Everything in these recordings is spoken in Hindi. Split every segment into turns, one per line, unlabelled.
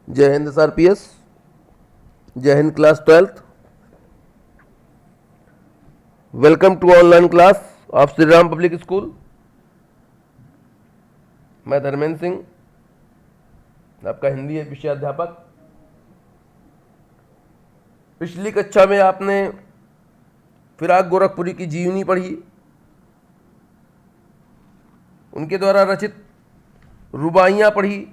जय हिंद SRPS। जय हिंद class 12th। Welcome to online class of Shri Ram public school. मैं धर्मेंद्र सिंह, आपका हिंदी विषय अध्यापक। पिछली कक्षा में आपने फिराक गोरखपुरी की जीवनी पढ़ी, उनके द्वारा रचित रुबाइयाँ पढ़ी,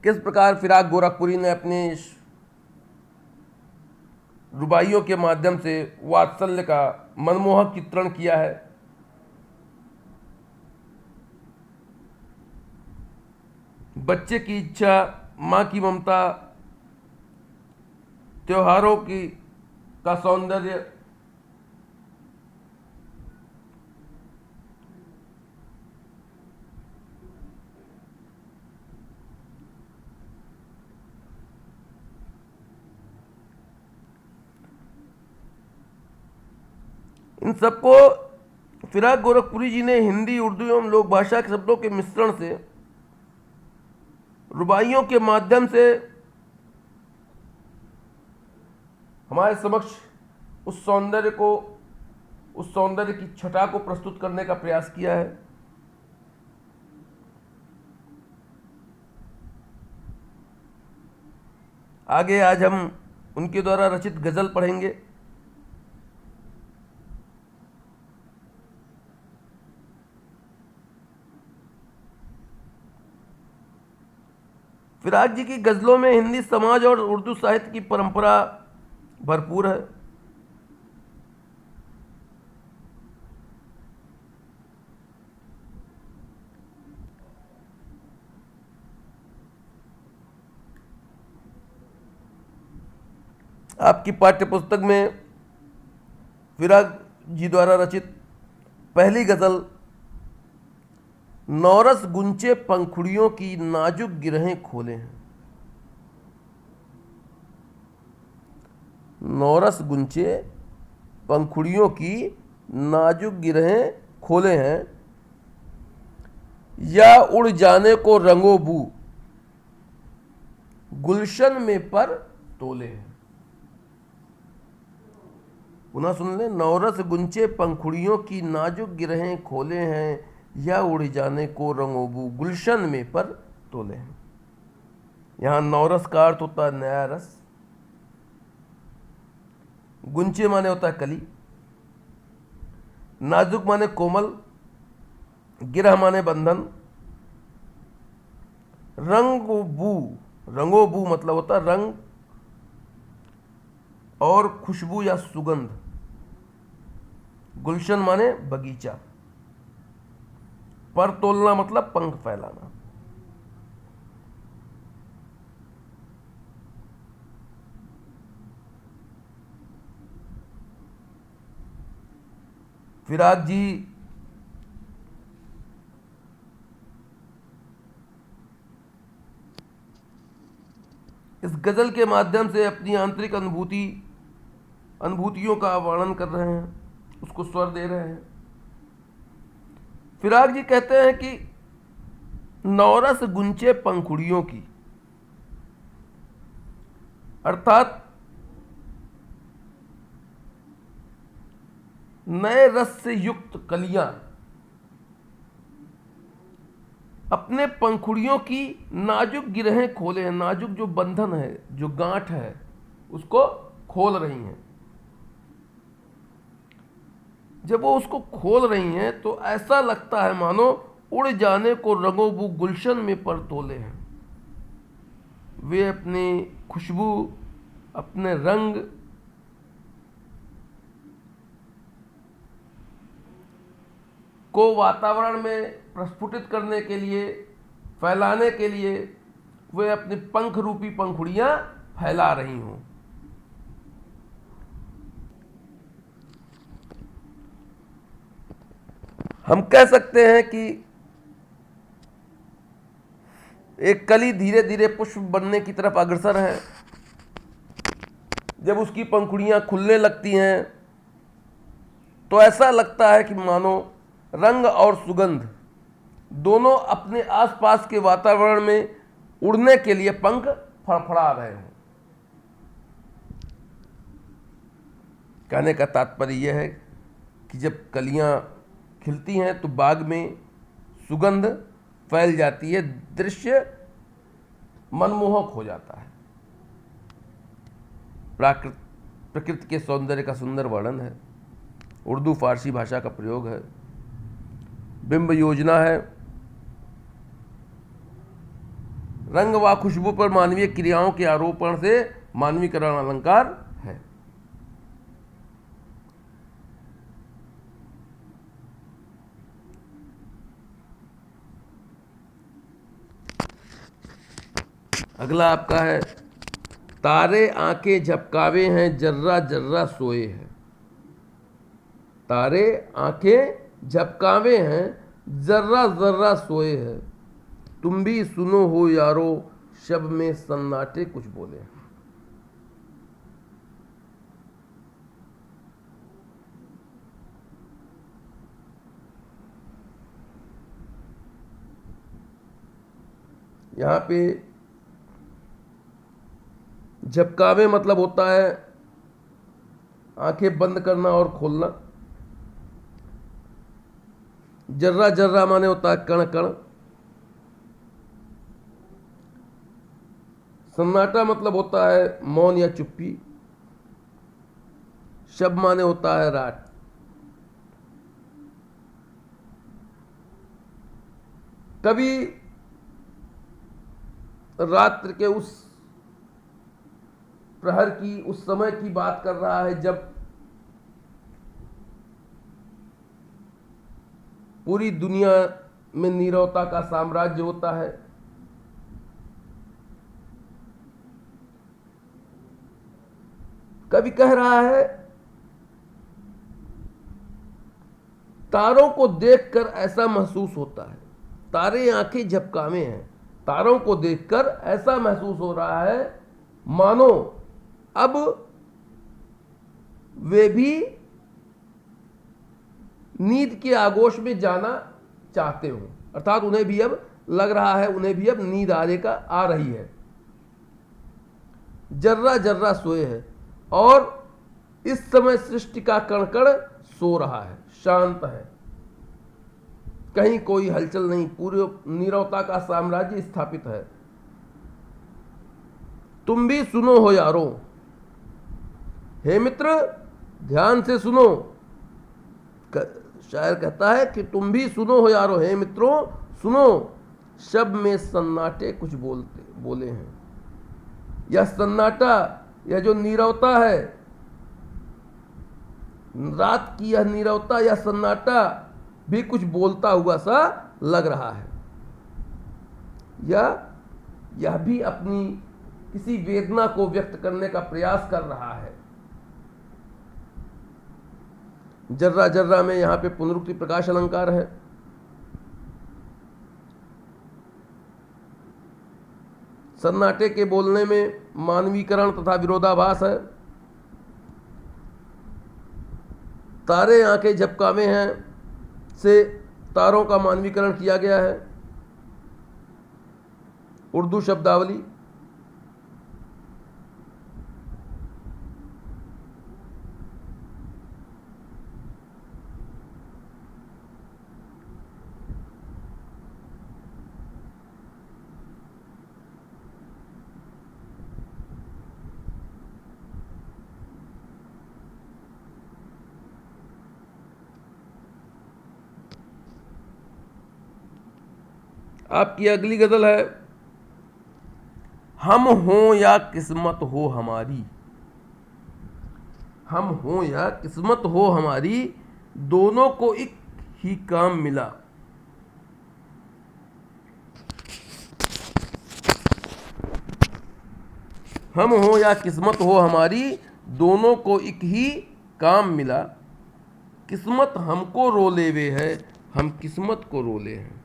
किस प्रकार फिराक गोरखपुरी ने अपने रुबाइयों के माध्यम से वात्सल्य का मनमोहक चित्रण किया है। बच्चे की इच्छा, माँ की ममता, त्योहारों की का सौंदर्य, इन सबको फिराक गोरखपुरी जी ने हिंदी, उर्दू एवं लोक भाषा के शब्दों के मिश्रण से रुबाइयों के माध्यम से हमारे समक्ष उस सौंदर्य की छटा को प्रस्तुत करने का प्रयास किया है। आगे आज हम उनके द्वारा रचित गजल पढ़ेंगे। फिराक जी की गजलों में हिंदी समाज और उर्दू साहित्य की परंपरा भरपूर है। आपकी पाठ्य पुस्तक में फिराक जी द्वारा रचित पहली गजल नौरस गुंचे पंखुड़ियों की नाजुक गिरहें खोले हैं। नौरस गुंचे पंखुड़ियों की नाजुक गिरहें खोले हैं, या उड़ जाने को रंगो बू गुलशन में पर तोले हैं। पुनः सुन ले। नौरस गुंचे पंखुड़ियों की नाजुक गिरहें खोले हैं, या उड़ जाने को रंगोबू गुलशन में पर तोले हैं। यहाँ नौरस का अर्थ होता है नया रस, गुंचे माने होता है कली, नाजुक माने कोमल, गिरह माने बंधन, रंगोबू मतलब होता है रंग और खुशबू या सुगंध, गुलशन माने बगीचा, पर तोलना मतलब पंख फैलाना। फिराक जी इस गजल के माध्यम से अपनी आंतरिक अनुभूतियों का वर्णन कर रहे हैं, उसको स्वर दे रहे हैं। फिराक जी कहते हैं कि नौरस गुंचे पंखुड़ियों की, अर्थात नए रस से युक्त कलियां अपने पंखुड़ियों की नाजुक गिरहें खोले हैं। नाजुक जो बंधन है, जो गांठ है, उसको खोल रही हैं। जब वो उसको खोल रही हैं तो ऐसा लगता है मानो उड़ जाने को रंगोबू गुलशन में पर तोले हैं। वे अपनी खुशबू, अपने रंग, को वातावरण में प्रस्फुटित करने के लिए, फैलाने के लिए वे अपनी पंख रूपी पंखुड़ियां फैला रही हों। हम कह सकते हैं कि एक कली धीरे धीरे पुष्प बनने की तरफ अग्रसर है। जब उसकी पंखुड़ियां खुलने लगती हैं तो ऐसा लगता है कि मानो रंग और सुगंध दोनों अपने आसपास के वातावरण में उड़ने के लिए पंख फड़फड़ा रहे हों। कहने का तात्पर्य यह है कि जब कलियां खिलती हैं तो बाग में सुगंध फैल जाती है, दृश्य मनमोहक हो जाता है। प्रकृति के सौंदर्य का सुंदर वर्णन है। उर्दू फारसी भाषा का प्रयोग है। बिंब योजना है। रंग व खुशबू पर मानवीय क्रियाओं के आरोपण से मानवीकरण अलंकार है। अगला आपका है, तारे आंखें झपकावे हैं, जर्रा जर्रा सोए हैं। तारे आंखें झपकावे हैं, जर्रा जर्रा सोए हैं। तुम भी सुनो हो यारो, शब में सन्नाटे कुछ बोले। यहां पे झपकावे मतलब होता है आंखें बंद करना और खोलना। जर्रा जर्रा माने होता है कण कण। सन्नाटा मतलब होता है मौन या चुप्पी। शब माने होता है रात। कभी रात्रि के उस प्रहर की, उस समय की बात कर रहा है जब पूरी दुनिया में नीरवता का साम्राज्य होता है। कभी कह रहा है तारों को देखकर ऐसा महसूस होता है, तारे आंखें झपकावे हैं। तारों को देखकर ऐसा महसूस हो रहा है मानो अब वे भी नींद के आगोश में जाना चाहते हो, अर्थात उन्हें भी अब लग रहा है, उन्हें भी अब नींद आ रही है। जर्रा जर्रा सोए है, और इस समय सृष्टि का कण कण सो रहा है, शांत है, कहीं कोई हलचल नहीं, पूरी नीरवता का साम्राज्य स्थापित है। तुम भी सुनो हो यारो, हे मित्र ध्यान से सुनो। शायर कहता है कि तुम भी सुनो हो यारो, हे मित्रों सुनो। शब में सन्नाटे कुछ बोले हैं। यह सन्नाटा, यह जो नीरवता है, रात की यह नीरवता, यह सन्नाटा भी कुछ बोलता हुआ सा लग रहा है। यह भी अपनी किसी वेदना को व्यक्त करने का प्रयास कर रहा है। जर्रा जर्रा में यहां पे पुनरुक्ति प्रकाश अलंकार है। सन्नाटे के बोलने में मानवीकरण तथा विरोधाभास है। तारे आंखें झपकावे हैं से तारों का मानवीकरण किया गया है। उर्दू शब्दावली। आपकी अगली गजल है, हम हों या किस्मत हो हमारी। हम हों या किस्मत हो हमारी, दोनों को एक ही काम मिला। हम हों या किस्मत हो हमारी, दोनों को एक ही काम मिला। किस्मत हमको रो लेवे है, हम किस्मत को रोले हैं।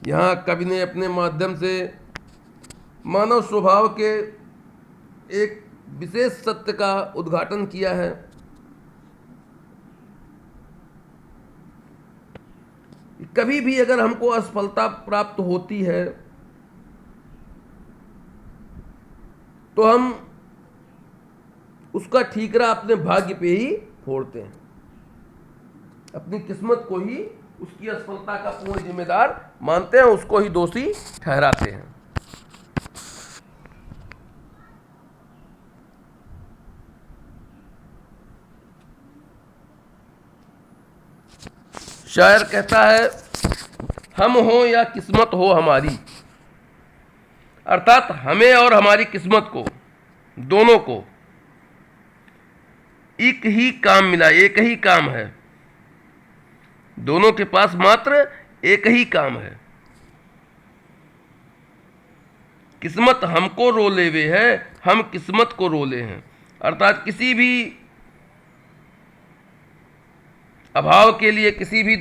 यहां कवि ने अपने माध्यम से मानव स्वभाव के एक विशेष सत्य का उद्घाटन किया है। कभी भी अगर हमको असफलता प्राप्त होती है तो हम उसका ठीकरा अपने भाग्य पे ही फोड़ते हैं, अपनी किस्मत को ही उसकी असफलता का पूर्ण जिम्मेदार मानते हैं, उसको ही दोषी ठहराते हैं। शायर कहता है, हम हो या किस्मत हो हमारी, अर्थात हमें और हमारी किस्मत को, दोनों को एक ही काम मिला, एक ही काम है। दोनों के पास मात्र एक ही काम है। किस्मत हमको रोले हुए है, हम किस्मत को रोले हैं। अर्थात किसी भी अभाव के लिए, किसी भी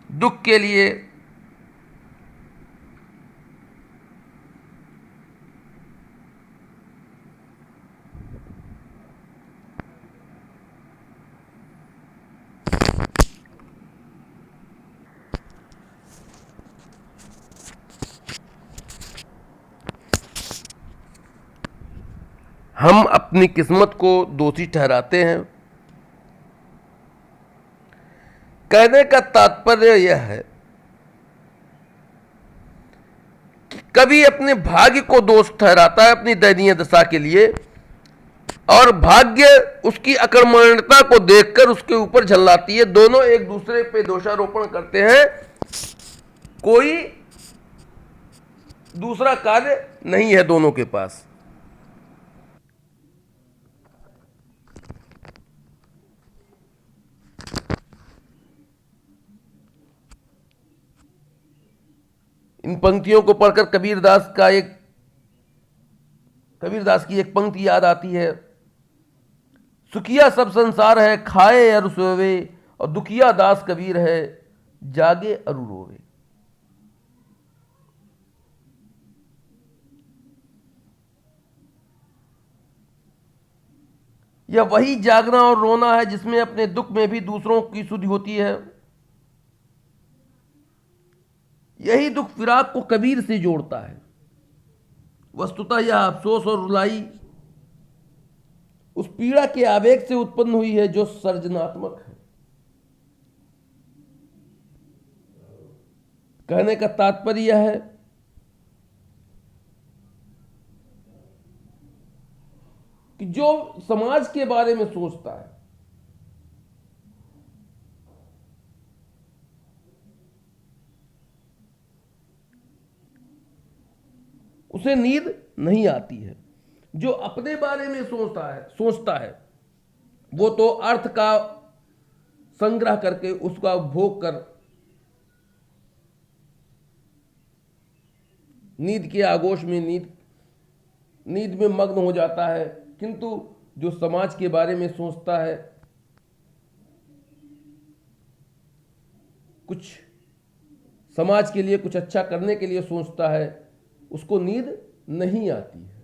दुख के लिए, हम अपनी किस्मत को दोषी ठहराते हैं। कहने का तात्पर्य यह है कि कभी अपने भाग्य को दोष ठहराता है अपनी दयनीय दशा के लिए, और भाग्य उसकी अकर्मण्यता को देखकर उसके ऊपर झल्लाती है। दोनों एक दूसरे पे दोषारोपण करते हैं, कोई दूसरा कार्य नहीं है दोनों के पास। इन पंक्तियों को पढ़कर कबीरदास की एक पंक्ति याद आती है, सुखिया सब संसार है खाए अरु सोवे, और दुखिया दास कबीर है जागे अरु रोवे। यह वही जागना और रोना है जिसमें अपने दुख में भी दूसरों की सुधि होती है। यही दुख फिराक को कबीर से जोड़ता है। वस्तुतः यह अफसोस और रुलाई उस पीड़ा के आवेग से उत्पन्न हुई है जो सर्जनात्मक है। कहने का तात्पर्य यह है कि जो समाज के बारे में सोचता है, उसे नींद नहीं आती है। जो अपने बारे में सोचता है वो तो अर्थ का संग्रह करके उसका भोग कर नींद के आगोश में नींद में मग्न हो जाता है। किंतु जो समाज के बारे में सोचता है, कुछ समाज के लिए कुछ अच्छा करने के लिए सोचता है, उसको नींद नहीं आती है।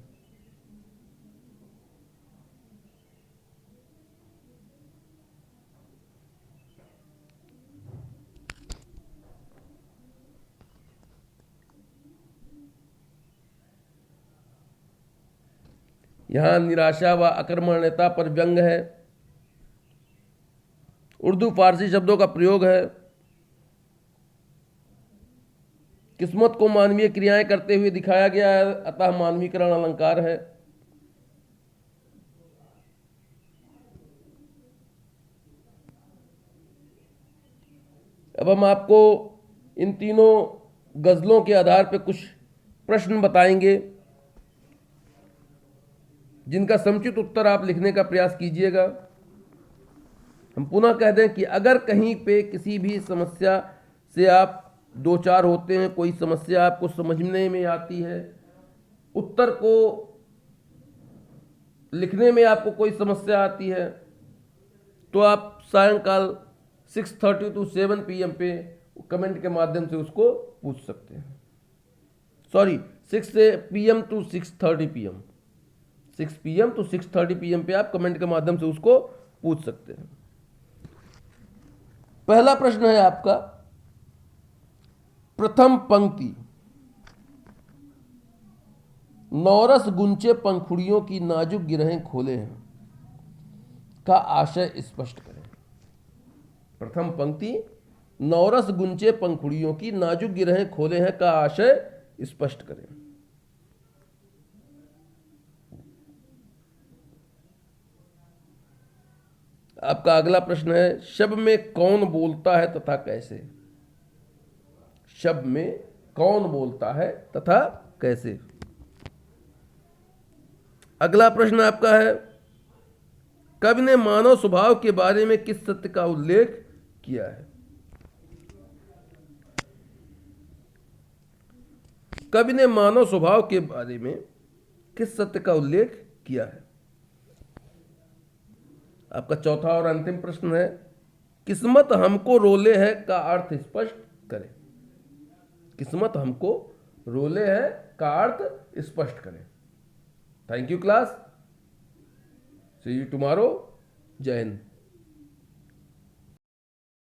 यहां निराशा व अकर्मण्यता पर व्यंग है। उर्दू फारसी शब्दों का प्रयोग है। किस्मत को मानवीय क्रियाएं करते हुए दिखाया गया है, अतः मानवीकरण अलंकार है। अब हम आपको इन तीनों गजलों के आधार पर कुछ प्रश्न बताएंगे, जिनका समुचित उत्तर आप लिखने का प्रयास कीजिएगा। हम पुनः कह दें कि अगर कहीं पे किसी भी समस्या से आप दो चार होते हैं, कोई समस्या आपको समझने में आती है, उत्तर को लिखने में आपको कोई समस्या आती है तो आप सायंकाल 6:30 to 7 PM पे कमेंट के माध्यम से उसको पूछ सकते हैं। Sorry, 6 PM to 6:30 PM, 6 PM to 6:30 PM पे आप कमेंट के माध्यम से उसको पूछ सकते हैं। पहला प्रश्न है आपका, प्रथम पंक्ति नौरस गुंचे पंखुड़ियों की नाजुक गिरहें खोले हैं का आशय स्पष्ट करें। प्रथम पंक्ति नौरस गुंचे पंखुड़ियों की नाजुक गिरहें खोले हैं का आशय स्पष्ट करें। आपका अगला प्रश्न है, शब्द में कौन बोलता है तथा कैसे। शब्द में कौन बोलता है तथा कैसे। अगला प्रश्न आपका है, कवि ने मानव स्वभाव के बारे में किस सत्य का उल्लेख किया है। कवि ने मानव स्वभाव के बारे में किस सत्य का उल्लेख किया है। आपका चौथा और अंतिम प्रश्न है, किस्मत हमको रोले है का अर्थ स्पष्ट करें। किस्मत हमको रोले है का अर्थ स्पष्ट करें। Thank you class, see you tomorrow. जय हिंद।